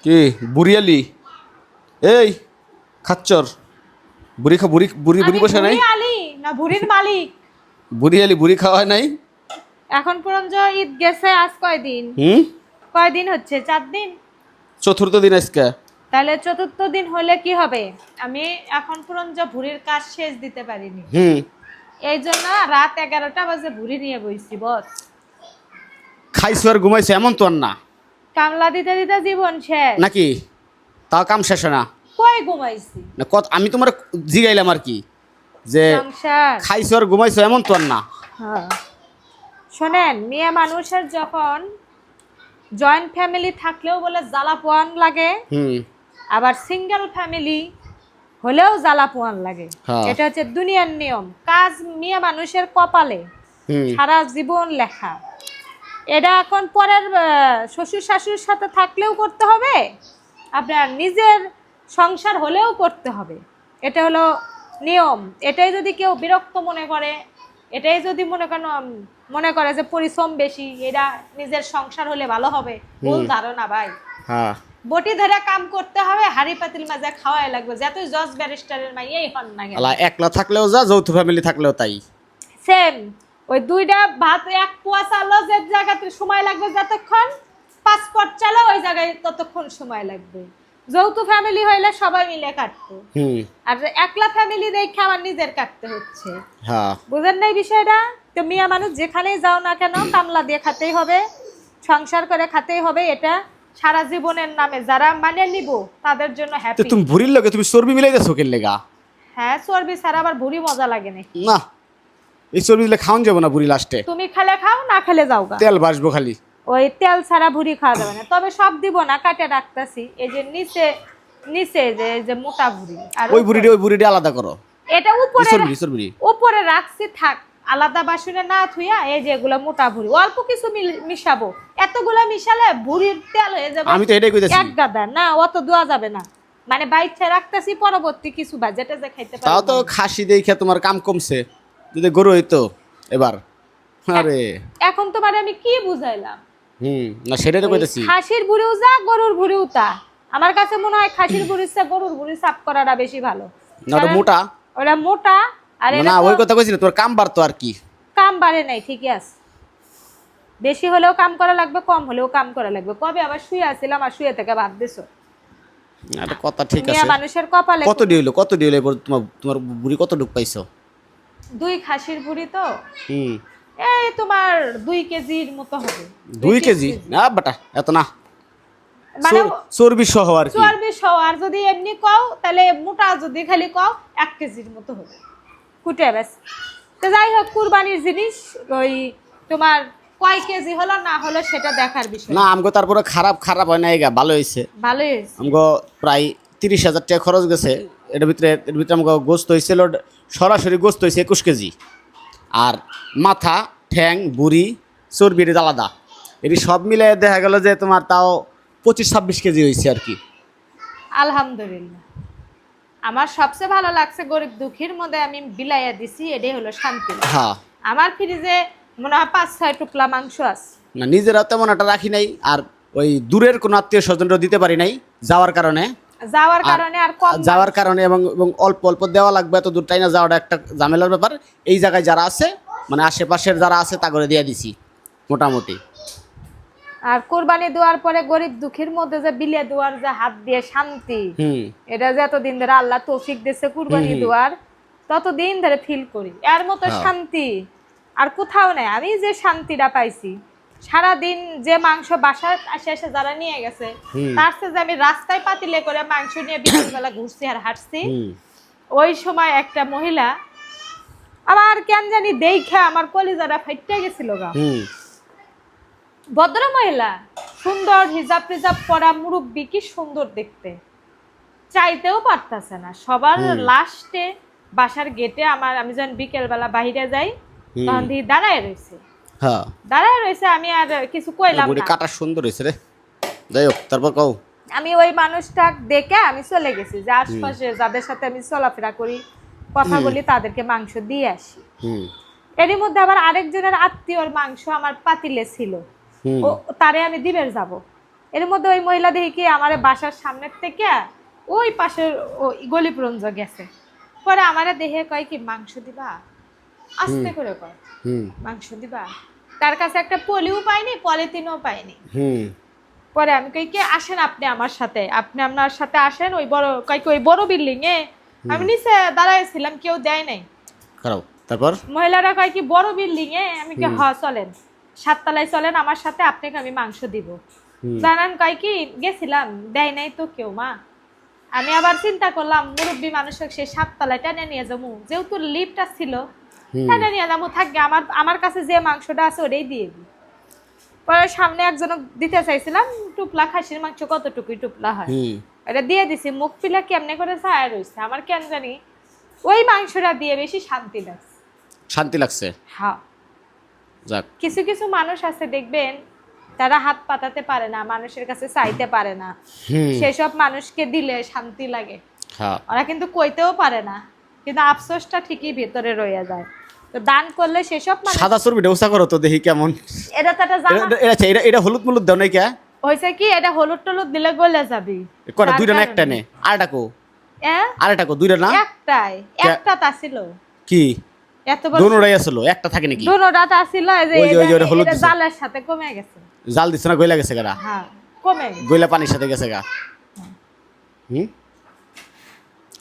কি বুড়িয়ালি? এই খাচ্চর বুড়ি খা বুড়ি বুড়ি বুড়ি বসে নাই? বুড়ি আলি না বুড়ির মালিক? বুড়িয়ালি বুড়ি খাওয়া হয় নাই? এখন পর্যন্ত ঈদ গেছে আজ কয়দিন? কয়দিন হচ্ছে? 4 দিন। চতুর্থ দিন আজকে। তাহলে চতুর্থ দিন হলে কি হবে? আমি এখন পর্যন্ত ভুড়ির কাজ শেষ দিতে পারিনি। এই জন্য রাত 11টা বাজে ভুড়ি নিয়ে বইছি বস। খাইছো আর ঘুমাইছো এমন তো আর না কামলা দিতে দিতে জীবন শেষ নাকি? তাও কাম শেষ না? কই ঘুমাইছি না কত আমি তোমার জিগাইলাম আর কি যে সংসার। খাইছো আর ঘুমাইছো এমন তো আর না। হ্যাঁ শোনেন, মেয়ে মানুষের যখন জয়েন্ট ফ্যামিলি থাকলেও বলে জ্বালা পোয়ান লাগে, আবার সিঙ্গেল ফ্যামিলি হলেও জ্বালা পোয়ান লাগে। হ্যাঁ। এটা হচ্ছে দুনিয়ার নিয়ম। কাজ মেয়ে মানুষের কপালে সারা জীবন লেখা। এটা এখন পরের শ্বশুর শাশুড়ির সাথে থাকলেও করতে হবে, আপনার নিজের সংসার হলেও করতে হবে। এটা হলো নিয়ম। এটাই যদি কেউ বিরক্ত মনে করে, এটাই যদি মনে করে যে পরিশ্রম বেশি, এটা নিজের সংসার হলে ভালো হবে, ভুল ধারণা ভাই। হ্যাঁ বটি ধরে কাম করতে হবে, হাড়ি পাতিল মাজা খাওয়াই লাগবে, যত জজ ব্যারিস্টারের মাইয়াই হন না কেন। একলা থাকলেও যা, যৌথ ফ্যামিলি থাকলেও তাই সেম। ওই দুইটা ভাত এক পোয়া চালো যে জায়গাতে সময় লাগবে যতক্ষণ, 5 পট চালো ওই জায়গায় ততক্ষণ সময় লাগবে। যৌথ ফ্যামিলি হইলে সবাই মিলে কাটতো, আর একলা ফ্যামিলি দেখে আমার নিজের কাটতে হচ্ছে। বুঝেন নাই বিষয়টা? তো মিয়া মানুষ যেখানেই যাও না কেন কামলা দিয়ে খাতেই হবে, সংসার করে খাতেই হবে। এটা সারা জীবনের নামে যারা মানে নিব তাদের জন্য হ্যাপি। তুমি ভুরির লগে তুমি চর্বি মিলাই দেছো কেন লেগা? হ্যাঁ চর্বি ছাড়া আবার ভুরি মজা লাগে নাকি? না, এই চর্বি দিলে খাওয়ান যাবো না ভুরি লাস্টে। তুমি খালে খাও, না খেলে যাও গা। তেল বাসবো খালি। ওই তেল ছাড়া ভুরি খাওয়া যাবে না। তবে সব দিব না, কাটে রাখতেছি। এই যে নিচে নিচে যে মোটা ভুরি, আর ওই ভুরিটা আলাদা করো। এটা উপরে চর্বি উপরে রাখছি থাক, আলাদা বাসনে না থুইয়া। এই যে এগুলা মোটা ভুরি, অল্প কিছু মিশাবো। এতগুলা মিশালে ভুরির তেল হয়ে যাবে। আমি তো এটাই কইতাছি, এক গাদা না, অত দেওয়া যাবে না। মানে বাইচ্ছা রাখতেছি, পরবর্তী কিছু বাজেটে যে খাইতে পারবো। তাও তো খাসি দেখে তোমার কাম কমছে, যদি গরু হইতো এবার। আরে এখন তোমার আমি কি বুঝাইলাম? না সেটাই তো কইতাছি। খাসির ভুড়িও যা, গরুর ভুড়িও তা। আমার কাছে মনে হয় খাসির ভুড়ির চেয়ে গরুর ভুড়ি সাফ করাটা বেশি ভালো। না ওটা মোটা। ওটা মোটা। আর না ওই কথা কইছি না, তোর কাম বাড়তো আর কি। কাম বাড়ে নাই, ঠিকই আছে। বেশি হলেও কাম করা লাগবে, কম হলেও কাম করা লাগবে। কবে আবার শুয়ে আছিলাম আর শুয়ে থেকে ভাত দিছো? এটা কথা ঠিক আছে। মেয়ে মানুষের কপালে কত ডিউলো তোমার বুড়ি কত ডুক পাইছো? 2 খাসির ভুড়ি তো এই তোমার 2 কেজির মতো হবে। 2 কেজি? না বেটা এত না, মানে চর্বি সহ আর কি। চর্বি সহ। আর যদি এমনি কও তাহলে মোটা, যদি খালি কও 1 কেজির মতো হবে কুটে ব্যাস। তো যাই হোক, কুরবানির জিনিস ওই তোমার কয় কেজি হলো না হলো সেটা দেখার বিষয় না। আমগো তারপরে খারাপ হয় না, এগা ভালো হয়েছে। ভালোই হয়েছে। আমগো প্রায় 30,000 টাকা খরচ গেছে। এর ভিতরে আমগো গোস্ত হয়েছিল, সরাসরি গোস্ত হয়েছে 21 কেজি। আর মাথা, ঠ্যাং, বুড়ি, চর্বির আলাদা, এটি সব মিলে দেখা গেল যে তোমার তাও 25-26 কেজি হয়েছে আর কি। আলহামদুলিল্লাহ। আমার সবচেয়ে ভালো লাগছে গরিব দুঃখীর মধ্যে আমি বিলাইয়া দিছি, এটাই হলো শান্তি। হ্যাঁ, আমার ফ্রিজে মনে হয় 5-6 টুকলা মাংস আছে। না নিজেরা তেমন একটা রাখি নাই, আর ওই দূরের কোনো আত্মীয় স্বজনরা দিতে পারি নাই যাওয়ার কারণে। আর কম যাওয়ার কারণে এবং অল্প অল্প দেওয়া লাগবে, এত দূর তাই না যাওয়াটা একটা ঝামেলার ব্যাপার। এই জায়গায় যারা আছে, মানে আশেপাশের যারা আছে তা করে দিয়ে দিছি মোটামুটি। আর কোরবানি দেওয়ার পরে গরিব দুঃখীর মধ্যে যে বিলে দেওয়ার যে হাত দিয়ে শান্তি, এটা যে এতদিন ধরে আল্লাহ তৌফিক দিয়েছে কোরবানি দেওয়ার, ততদিন ধরে ফিল করি। এর মতো শান্তি আর কোথাও নেই। আমি যে শান্তিটা পাইছি সারাদিন, যে মাংস বাসায় এসে যারা নিয়ে গেছে, তার চেয়ে যে আমি রাস্তায় পাতিলে করে মাংস নিয়ে বিকেলবেলা ঘুরছি আর হাঁটছি, ওই সময় একটা মহিলা আমার কেন জানি দেখে আমার কলিজাটা ফাইটে গেছিল গা। ভদ্র মহিলা, সুন্দর হিজাব টিজাব পরা, মুরব্বী, কি সুন্দর দেখতে, চাইতেও পারতাছে না। সবার লাস্টে বাসার গেটে আমি যখন বিকেল বেলা বাহিরে যাই, তখন দিয়ে দাঁড়ায় রয়েছে। আমি আর কিছু কইলাম না। কাটা সুন্দর হয়েছে রে। যাই হোক, তারপর কও। আমি ওই মানুষটা দেখে আমি চলে গেছি, যে আশপাশে যাদের সাথে আমি চলাফেরা করি, কথা বলি, তাদেরকে মাংস দিয়ে আসি। এরই মধ্যে আবার আরেকজনের আত্মীয়র মাংস আমার পাতিলে ছিল, তারে আমি দিবের যাব। এর মধ্যে ওই মহিলা দেখি কি আমার বাসার সামনের থেকে ওই পাশের ওই গলিপ্রঞ্জ গেছে। পরে আমারে দেখে কয় কি মাংস দিবা, আস্তে করে কয় হুম মাংস দিবা। তার কাছে একটা পলিও পাইনি, পলিথিনও পাইনি। হুম পরে আমি কই কি আসেন আপনি আমার সাথে, আপনি আমার সাথে আসেন ওই বড় কই কি ওই বড় বিল্ডিং এ। আমি নিচে দাঁড়াইছিলাম, কেউ দেয় নাই। খারাপ। তারপর মহিলারা কয় কি বড় বিল্ডিং এ। আমি কি হ চলেন, 7 তলায় চলেন আমার সাথে, আপনাকে আমি মাংস দিব। জানান কয় কি গেছিলাম, দেয় নাই তো কেউ মা। আমি আবার চিন্তা করলাম মুরব্বী মানুষকে সে 7 তলায় টেনে নিয়ে যাবো, যেহেতু লিফটটা ছিল টেনে নিয়ে যাবো, থাকবে আমার কাছে যে মাংসটা আছে ওটাই দিয়ে দিই। পরে সামনে একজন দিতে চাইছিলাম, টুপলা খাসির মাংস কতটুকুই টুপলা হয়, এটা দিয়ে দিছি। মুখ পিলা কেমনে করে ছায়া রয়েছে, আমার কেন জানি ওই মাংসটা দিয়ে বেশি শান্তি লাগছে। শান্তি লাগছে। হ্যাঁ, যাক। কিছু কিছু মানুষ আছে দেখবেন তারা হাত পাতাতে পারে না, মানুষের কাছে চাইতে পারে না, সেসব মানুষকে দিলে শান্তি লাগে। হ্যাঁ, ওরা কিন্তু কইতেও পারে না, কিন্তু আফসোসটা ঠিকই ভেতরে রয়ে যায়। তো দান করলে সেসব মানুষ। সাদা চর্বিটা উঁচা করো তো দেখি কেমন। এটা তো একটা জানা এটা হলুদ মলুদ দাও নাই কে? হয়েছে কি, এটা হলুদ টলুদ দিলে গলে যাবি। কটা? দুইটা না একটা নে? আরেকটা কো? আরেকটা কো? দুইটা না? একটাই, একটা তা ছিল কি এত বড় দুটোটাই আসলো, একটা থাকে নাকি? দুটোটা তা ছিল, এই যে ওই যে ওটা হলুদ এটা দিছে। জালের সাথে কমে গেছে। জাল দিছ না, গইলা গেছে গাড়া? হ্যাঁ, কমে গেছে। গইলা পানির সাথে গেছে গা।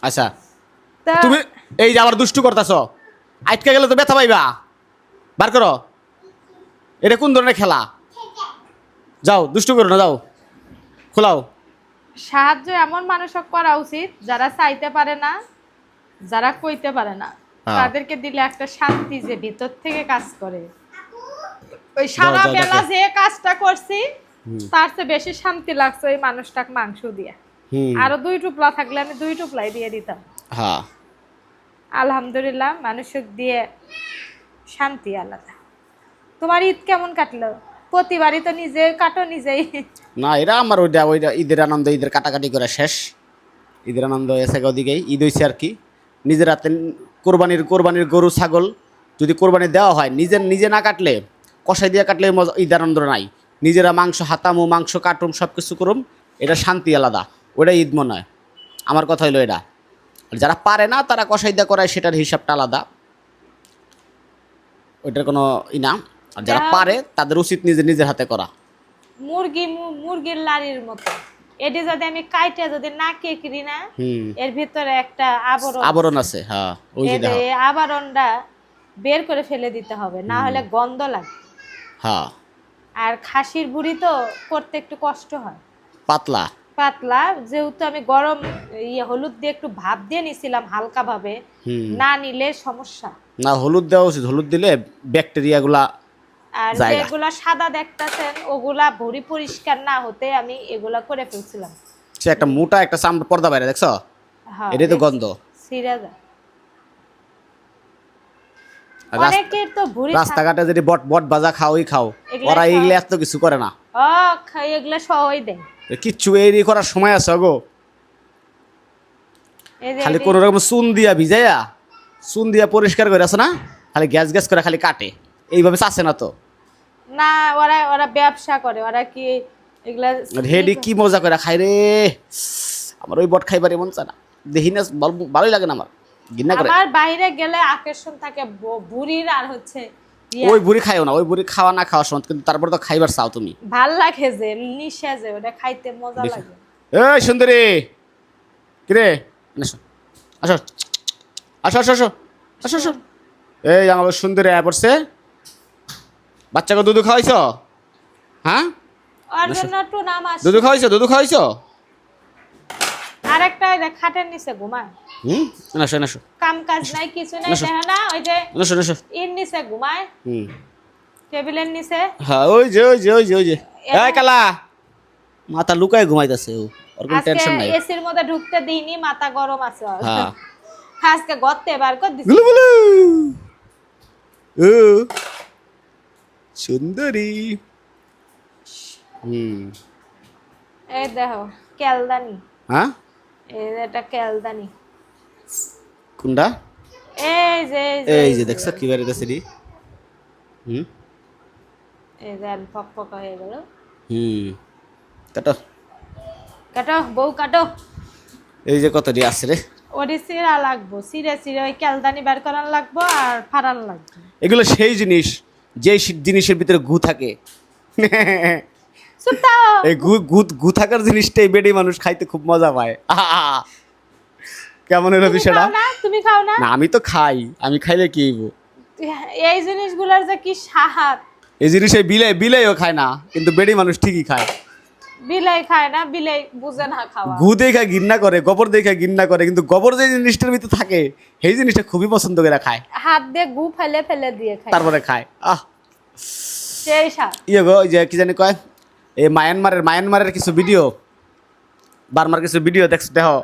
আচ্ছা, তা তুমি এই যে আবার দুষ্টু করতেছ, আটকে গেলে তো ব্যথা পাইবা। বার করো। এটা কোন ধরনের খেলা? যাও, দুষ্টু করো না, যাও খোলাও। সাহায্য এমন মানুষক করা উচিত যারা চাইতে পারে না, যারা কইতে পারে না, তাদেরকে দিলে একটা শান্তি যে ভিতর থেকে কাজ করে। ওই সারা বেলা যে কাজটা করছি তার চেয়ে বেশি শান্তি লাগছে ওই মানুষটাকে মাংস দিয়ে। আরো 2 টুকরা থাকলে আমি 2 টুকলাই দিয়ে দিতাম। হ্যাঁ, আলহামদুলিল্লাহ, মানুষক দিয়ে শান্তি আলাদা। তোমার ঈদ কেমন কাটলো? প্রতিবারই তো নিজে কাটো নিজেই। না, এরা আমার ওইটা ঈদের আনন্দ, ঈদের কাটাকাটি করে শেষ। ঈদের আনন্দ এসে ওদিকেই ঈদ হয়েছে আর কি। নিজের হাতে কোরবানির গরু ছাগল যদি কোরবানি দেওয়া হয়, নিজে না কাটলে, কষাই দিয়ে কাটলে ঈদ আনন্দ নাই। নিজেরা মাংস হাতামু, মাংস কাটুম, সব কিছু করুম, এটা শান্তি আলাদা, ওটা ঈদ মনে হয়। আমার কথা হইলো এটা। আর যারা পারে না তারা কষাই দিয়ে করায়, সেটার হিসাবটা আলাদা, ওইটার কোনো না। আর যারা পারে তাদের উচিত নিজের হাতে করা। মুরগির লাড়ির মতো এটি যদি আমি কাইটে যদি না কেকরি না, এর ভিতরে একটা আবরণ আছে। হ্যাঁ, ওই যে এই আবরণটা বের করে ফেলে দিতে হবে, না হলে গন্ধ লাগে। হ্যাঁ, আর খাসির বুড়ি তো করতে একটু কষ্ট হয়, পাতলা। যেহেতু আমি গরম হলুদ দিয়ে একটু ভাপ দিয়ে নিছিলাম হালকা ভাবে, না নিলে সমস্যা। না, হলুদ দেওয়া উচিত, হলুদ দিলে ব্যাকটেরিয়াগুলা। আর যেগুলা সাদা দেখতেছেন ওগুলা ভুঁড়ি পরিষ্কার না হতে আমি এগুলা করে ফেলছিলাম। সে একটা মোটা একটা চামড়া পর্দা বাইরে দেখছো, এটাই তো গন্ধ। অনেকের তো ভুঁড়ি রাস্তাঘাটে যদি বট ভাজা খাওই খাও, ওরা এইগুলা এত কিছু করে না। এগুলা সহই দেয়, কিচ্ছু এই করার সময় আছে গো। খালি কোন রকম চুন দিয়া পরিষ্কার করে আছে না, খালি গ্যাস করে খালি কাটে, এইভাবে চাচ্ছে না তো। না, ওরা ব্যবসা করে, ওরা কি এগুলা হেডি কি মজা করে খাই রে। আমার ওই বট খাইবারে মন চায় না, দেখি না, ভালোই লাগে না আমার, ঘৃণা করে। আমার বাইরে গেলে আকর্ষণ থাকে বুড়ির আর হচ্ছে ওই বুড়ি খাইও না, ওই বুড়ি খাওয়া না খাওয়ার সময়, কিন্তু তারপর তো খাইবার চাও তুমি। ভাল লাগে যে নিশা যে ওটা খাইতে মজা লাগে। এই সুন্দরী, কিরে আসো আসো আসো আসো আসো আসো আসো। এই আমার সুন্দরী আয় পড়ছে। বাচ্চাকে দুধ খাওয়াইছো? হ্যাঁ, ওর জন্য একটু নাম আসে। দুধ খাওয়াইছো? আরেকটা খাটের নিচে ঘুমায়। আসো আসো। কাম কাজ নাই, কিছু নাই, দেখো না ওই যে আসো আসো। এর নিচে ঘুমায়, টেবিলের নিচে। হ্যাঁ, ওই যে এই কালা মাথা লুকায় ঘুমাইতেছে, ওর কোনো টেনশন নাই। এসির মধ্যে ঢুকতে দিইনি, মাথা গরম আছে। হ্যাঁ, আজকে গর্তে বার করে দিছি। সুন্দরী। এই দেখো কেলদানি। হ্যাঁ, এটা কেলদানি। কোনটা? এই যে দেখছো কি বেরিয়েছে রে। এই যে ফকফকা হয়ে গেল। কাটো কাটো বউ কাটো। এই যে কত দিয়ে আছে রে, ওডি সিরা লাগবো, সিরে সিরে ওই ক্যালদানি বের করার লাগবো আর ফাড়ান লাগবে। এগুলো সেই জিনিস যে জিনিসের ভিতরে গু থাকে। সুতা এই গু গু গু থাকার জিনিসটাই বেডি মানুষ খাইতে খুব মজা পায়। কেমন হলো বিষয়টা? তুমি খাও না? না আমি তো খাই, আমি খাইলে কি হইব? এই জিনিসগুলোর যে কি স্বাদ। এই জিনিসে বিলাইও খায় না, কিন্তু বেডি মানুষ ঠিকই খায়। বিলাই খায় না, বিলাই বুঝে না খাওয়া। গু দেখা ঘৃণা করে, গোবর দেখা ঘৃণা করে, কিন্তু গোবর যে জিনিসটার ভিতরে থাকে সেই জিনিসটা খুবই পছন্দ করে খায়। হাত দিয়ে গু ফেলে ফেলে দিয়ে খায়, তারপরে খায়। সেই স্বাদ। ইয়ে গো, ওই যে কি জানি কয়, এই মায়ানমারের কিছু ভিডিও, বার্মার কিছু ভিডিও দেখো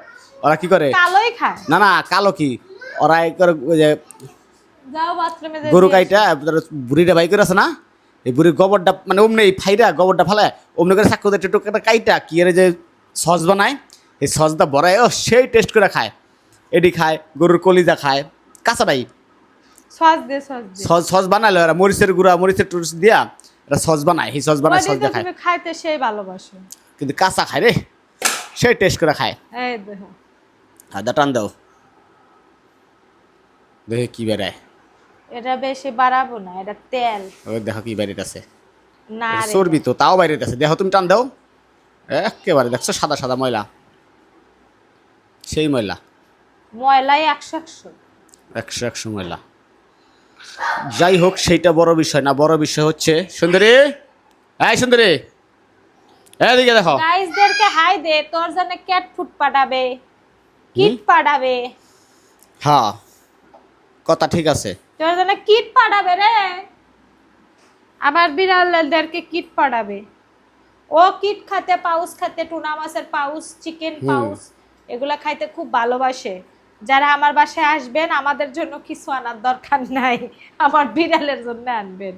ওরা কি করে। কালোই খায় না না, কালো কি, ওরা এই করে ওই যে যাও বাথরুমে যাও। গরু কাইটা বুড়িটা বাই করে আছে না, এই বুড়ির গোবরটা মানে অমনি ফাইরা গোবরটা ফেলে অমনি করে চাকু দিয়ে টোকাটা কাইটা কি এর যে সস বানায়, এই সসটা বড়ায় ও সেই টেস্ট করে খায়। এডি খায়, গরুর কলিজা খায় কাঁচাটাই। সস দে সস দে। সস বানালে ওরা মরিচের গুঁড়া মরিচের টুরিচ দিয়া এটা সস বানায়, সেই সস বানায়, সস দিয়ে খায়। তুমি খাইতে সেই ভালোবাসো, কিন্তু কাঁচা খায় রে, সেই টেস্ট করে খায়। এই দেখো আদা টান দাও, দেখে কি বেড়ায়। এটা বেশি বাড়াবো না, এটা তেল ওই দেখো কি বাইরে আছে, না রে। চর্বি তো, তাও বাইরে আছে। দেখো তুমি টান দাও, একেবারে দেখছো সাদা সাদা ময়লা, সেই ময়লা, ময়লাই 100 একশো ময়লা। যাই হোক, সেইটা বড় বিষয় না, বড় বিষয় হচ্ছে সুন্দরী, এই সুন্দরী, এদিকে দেখো। গাইসদেরকে হাই দে, তোর জন্য ক্যাট ফুড পাঠাবে, কিট পাঠাবে, হ্যাঁ কথা ঠিক আছে। তোর জন্য কিট পাঠাবে রে। আবার বিড়ালদেরকে কিট পাঠাবে। ও কিট খাতে, পাউস খাতে, টুনা মাছের পাউস, চিকেন পাউস, এগুলা খাইতে খুব ভালোবাসে। যারা আমার বাসায় আসবেন, আমাদের জন্য কিছু আনার দরকার নাই, আমার বিড়ালের জন্য আনবেন।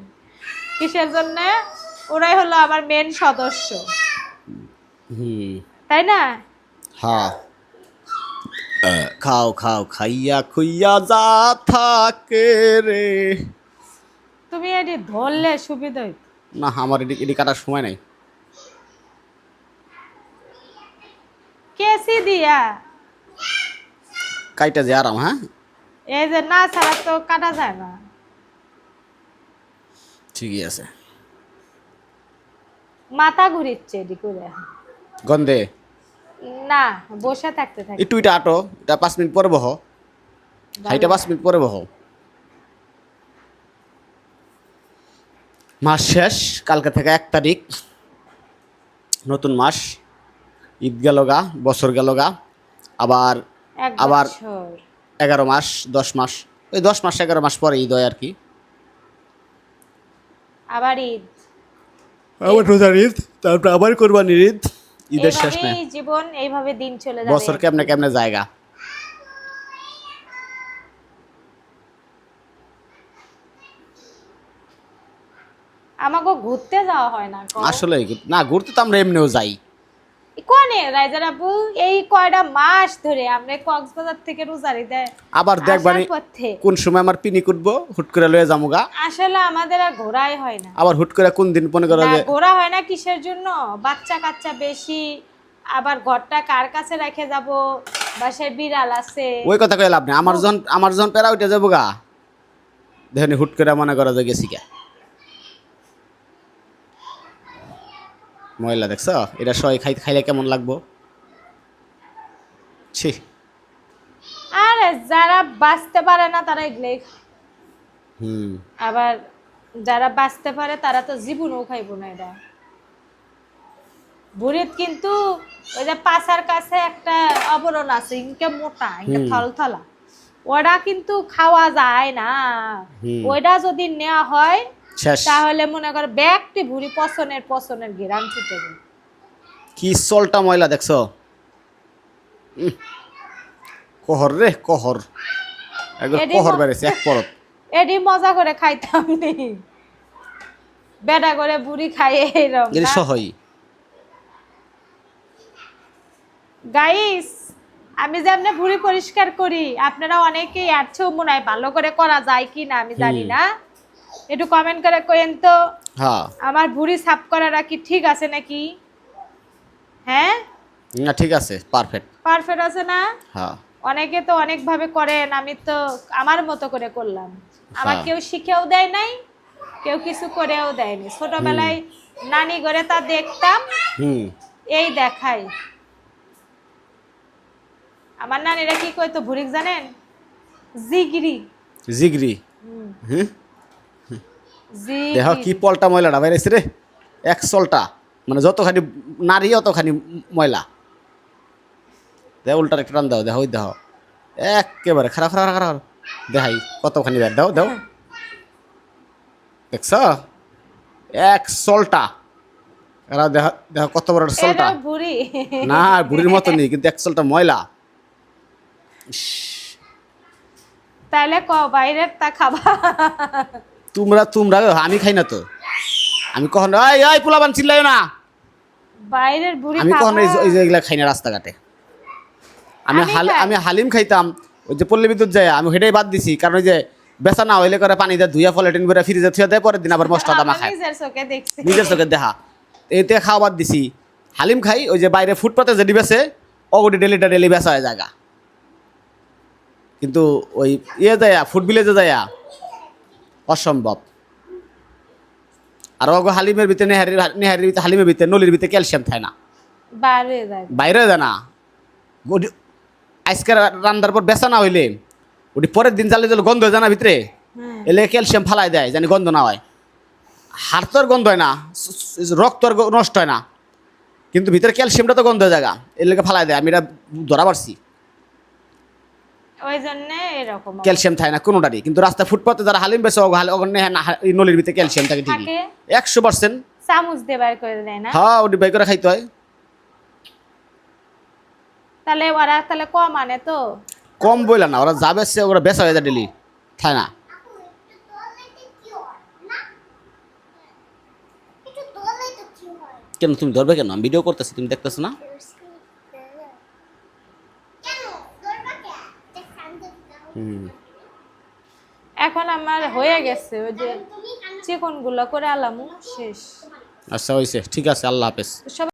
কিসের জন্য? ওরাই হলো আমার মেন সদস্য, তাই না? হ্যাঁ, খাও খাও খাইয়া খুইয়া যা থাকে রে। তুমি এটি ধরলে সুবিধা হইতো। না, আমার এটি কাটার সময় নাই। কেসি দিয়া কাইটা যে আরাম। হ্যাঁ এই যে না ছাড়া তো কাটা যায় না। ঠিকই আছে। মাথা ঘুরিচ্ছে এটি করে। গন্ধে না, বসে থাকতে থাকে। একটু এটা আটো, এটা 5 মিনিট পরে বহ, হাইটা 5 মিনিট পরে বহ। মাস শেষ, কালকে থেকে 1 তারিখ, নতুন মাস, ঈদ গেল গা, বছর গেল গা, আবার আবার 11 মাস 10 মাস, ওই 10 মাস 11 মাস পরে ঈদ হয় আর কি। আবার ঈদ, আবার রোজার ঈদ, তারপর আবার কোরবানির ঈদ, ঈদের শেষ নেই। এইভাবেই জীবন, এইভাবে দিন চলে যাবে। বছর কেমনে কেমনে জায়গা। আমাকে ঘুরতে যাওয়া হয় না। আসলে না, ঘুরতে তো আমরা এমনিও যাই। কোনে রাইজার আপু, এই কয়টা মাস ধরে আমরা কক্সবাজার থেকে রোজারি দেয় আবার দেখবানি কোন সময় আমার পিনি কুটবো, হুট করে লয়ে যামুগা। আসলে আমাদের আর ঘোরাই হয় না। আবার হুট করে কোন দিন মনে করো যে ঘোরা হয় না, কিসের জন্য? বাচ্চা কাচ্চা বেশি, আবার ঘরটা কার কাছে রেখে যাব, বাসায় বিড়াল আছে। ওই কথা কই লাভ নেই। আমার যখন পেরা উঠে যাবো গা, দেখেন হুট করে মনে করো যে গেছি গা, ময়লা দেখছো, এটা সবাই খাইলে কেমন লাগবো। ছি, আরে যারা বাঁচতে পারে না তারা এগুলোই খায়। আবার যারা বাঁচতে পারে তারা তো জীবনও খাইবো না এটা। বুড়িত কিন্তু ওই যে পাছার কাছে একটা আবরণ আছে, ইনকে মোটা, ইনকে থলথলা, ওটা কিন্তু খাওয়া যায় না। ওইটা যদি নেওয়া হয় তাহলে মনে কর ব্যাগটি ভুড়ি পছনের ঘেরান ছুটে যায়। কি চলটা ময়লা দেখছো, কহর রে কহর, একদম কহর বেড়েছে এক পরত। এডি মজা করে খাইতাম নি, বেটা করে বুড়ি খাইয়ে এরকম সহই। গাইস, আমি যে আপনি ভুড়ি পরিষ্কার করি, আপনারা অনেকেই আছো মনে হয় ভালো করে করা যায় কি না আমি জানি না, একটু কমেন্ট করে কইেন তো। হ্যাঁ, আমার ভুড়ি সাফ করাটা কি ঠিক আছে নাকি? হ্যাঁ না ঠিক আছে, পারফেক্ট। পারফেক্ট আছে না? হ্যাঁ অনেকে তো অনেক ভাবে করেন, আমি তো আমার মতো করে করলাম। আমার হ্যাঁ। কেউ শিখেও দেয় নাই, কেউ কিছু করেও দেয়নি। ছোটবেলায় নানি ঘরে তা দেখতাম, হুম। এই দেখাই। আমার নানিরা কি কইতো ভুরিক জানেন? জিগরি। জিগরি। হুম, হুম। দেখো কি জিগরি। পলটা ময়লাটা বাইরেছে রে, এক সলটা, মানে যতখানি নারী অতখানি ময়লা। দেখ উল্টার একটা টান দাও, দেখো ওই দেখো একেবারে খারাপ খারাপ খারাপ, দেখাই কতখানি ব্যাট দাও দাও, দেখছ এক সলটা। এরা দেখো দেখো কত বড় একটা সলটা। এটা ভুরি। না বুড়ির মতো নেই, কিন্তু এক সলটা ময়লা। ইস, তাইলে বাইরের তা খাবা। তোমরা তোমরা আমি খাই না তো, আমি কখনো এই এই পোলাপান চিল্লাইও না, বাইরের বুড়ি আমি কখনো খাবা। এই যে এগুলা খাই না রাস্তাঘাটে। আমি খাই। আমি হালিম খাইতাম, ওই যে পল্লী বিদ্যুৎ যায়, আমি হেঁটেই বাদ দিছি, কারণ ওই যে বেচা না হইলে করে পানি দিয়ে ধুইয়া পলিটিন করে ফ্রিজে থুয়ে দেয়, পরের দিন আবার মশলাটা আমার মাখায়, নিজের চোখে দেখছি। নিজের চোখে দেখা। এতে খাওয়া বাদ দিছি। হালিম খাই ওই যে বাইরে ফুটপাতে যেটি বেছে, অগটি ডেলিটা ডেলি বেচা হয় জায়গা, কিন্তু ওই ইয়ে যায় ফুড ভিলেজে যায় অসম্ভব। আর ওগো হালিমের ভিতরে নেহারির ভিতরে, হালিমের ভিতরে, নলির ভিতরে ক্যালসিয়াম থাকে না, বাইরে যায়। বাইরে যায় না। আজকের রান্নার পর বেচা না হইলে ওটি পরের দিন জ্বালে জ্বালে গন্ধ হয়ে যায় না ভিতরে, এলে ক্যালসিয়াম ফালাই দেয় জানি গন্ধ না হয়। হাড় তো আর গন্ধ হয় না, রক্ত আর নষ্ট হয় না, কিন্তু ভিতরে ক্যালসিয়ামটা তো গন্ধ হয়ে যায়, এর লেগে ফালাই দেয়। আমি এটা ধরা পারছি, ওই জন্য এরকম ক্যালসিয়াম থাকে না কোনোটারই। কিন্তু রাস্তা ফুটপাতে যারা হালিম বেছে এই নলির ভিতরে ক্যালসিয়াম থাকে ঠিকই, থাকে। 100%। চামচ দিয়ে বার করে দেয় না? হ্যাঁ ওটি বাই করে খাইতে হয়। তাহলে ওরা তাহলে কম আনে তো। কম বইলা না, ওরা যা বেচছে ওরা বেচা হয়ে যায় ডেলি, থাকে না। কেন তুমি ধরবে কেন? আমি ভিডিও করতেছি, তুমি দেখতেছো না? হুম। এখন আমার হয়ে গেছে, ওই যে চিকন গুলো করে আলামু শেষ। আচ্ছা হয়েছে, ঠিক আছে, আল্লাহ হাফেজ। সবাই